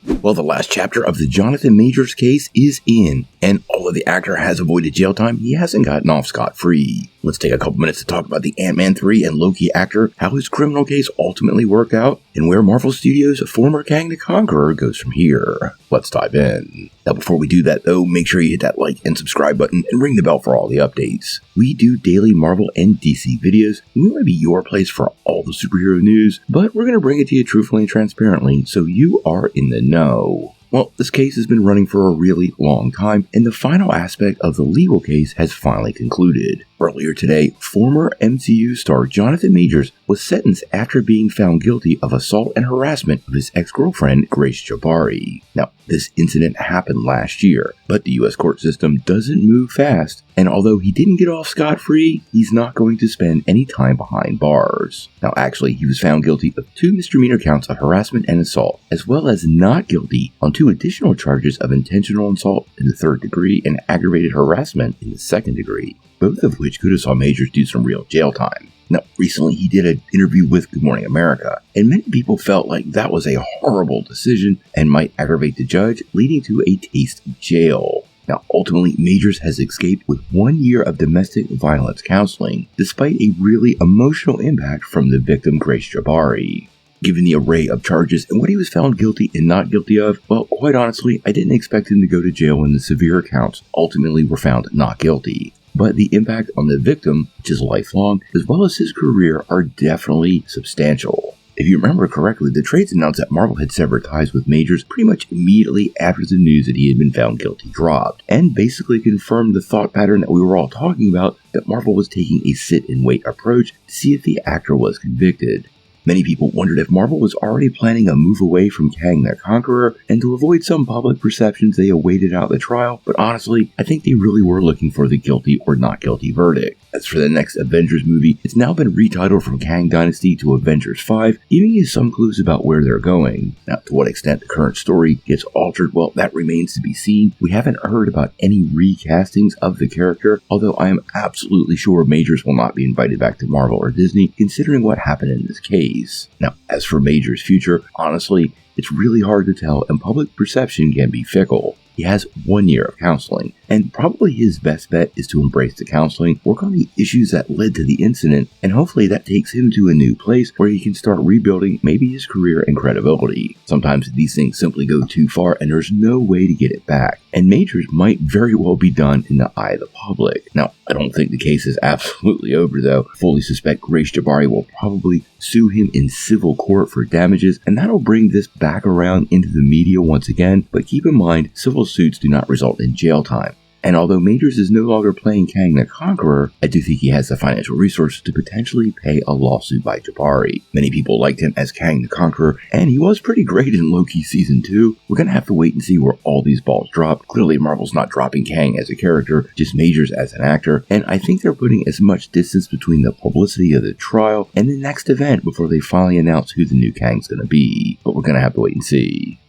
Well, the last chapter of the Jonathan Majors case is in, and although the actor has avoided jail time, he hasn't gotten off scot-free. Let's take a couple minutes to talk about the Ant-Man 3 and Loki actor, how his criminal case ultimately worked out, and where Marvel Studios' former Kang the Conqueror goes from here. Let's dive in. Now, before we do that, though, make sure you hit that like and subscribe button and ring the bell for all the updates. We do daily Marvel and DC videos, and we want to be your place for all the superhero news, but we're going to bring it to you truthfully and transparently, so you are in the know. Well, this case has been running for a really long time, and the final aspect of the legal case has finally concluded. Earlier today, former MCU star Jonathan Majors was sentenced after being found guilty of assault and harassment of his ex-girlfriend, Grace Jabari. Now, this incident happened last year, but the US court system doesn't move fast, and although he didn't get off scot-free, he's not going to spend any time behind bars. Now, actually, he was found guilty of 2 misdemeanor counts of harassment and assault, as well as not guilty on 2 additional charges of intentional assault in the 3rd degree and aggravated harassment in the 2nd degree, both of which could have saw Majors do some real jail time. Now, recently he did an interview with Good Morning America, and many people felt like that was a horrible decision and might aggravate the judge, leading to a taste of jail. Now, ultimately, Majors has escaped with 1 year of domestic violence counseling, despite a really emotional impact from the victim, Grace Jabari. Given the array of charges and what he was found guilty and not guilty of, well, quite honestly, I didn't expect him to go to jail when the severe counts ultimately were found not guilty. But the impact on the victim, which is lifelong, as well as his career, are definitely substantial. If you remember correctly, the trades announced that Marvel had severed ties with Majors pretty much immediately after the news that he had been found guilty dropped, and basically confirmed the thought pattern that we were all talking about, that Marvel was taking a sit-and-wait approach to see if the actor was convicted. Many people wondered if Marvel was already planning a move away from Kang the Conqueror, and to avoid some public perceptions they awaited out the trial, but honestly, I think they really were looking for the guilty or not guilty verdict. As for the next Avengers movie, it's now been retitled from Kang Dynasty to Avengers 5, giving you some clues about where they're going. Now, to what extent the current story gets altered, well, that remains to be seen. We haven't heard about any recastings of the character, although I am absolutely sure Majors will not be invited back to Marvel or Disney, considering what happened in this case. Now, as for Majors' future, honestly, it's really hard to tell, and public perception can be fickle. He has 1 year of counseling, and probably his best bet is to embrace the counseling, work on the issues that led to the incident, and hopefully that takes him to a new place where he can start rebuilding maybe his career and credibility. Sometimes these things simply go too far and there's no way to get it back, and Majors might very well be done in the eye of the public. Now, I don't think the case is absolutely over though. I fully suspect Grace Jabari will probably sue him in civil court for damages, and that'll bring this back around into the media once again, but keep in mind, civil suits do not result in jail time. And although Majors is no longer playing Kang the Conqueror, I do think he has the financial resources to potentially pay a lawsuit by Jabari. Many people liked him as Kang the Conqueror, and he was pretty great in Loki Season 2. We're gonna have to wait and see where all these balls drop. Clearly Marvel's not dropping Kang as a character, just Majors as an actor, and I think they're putting as much distance between the publicity of the trial and the next event before they finally announce who the new Kang's gonna be. But we're gonna have to wait and see.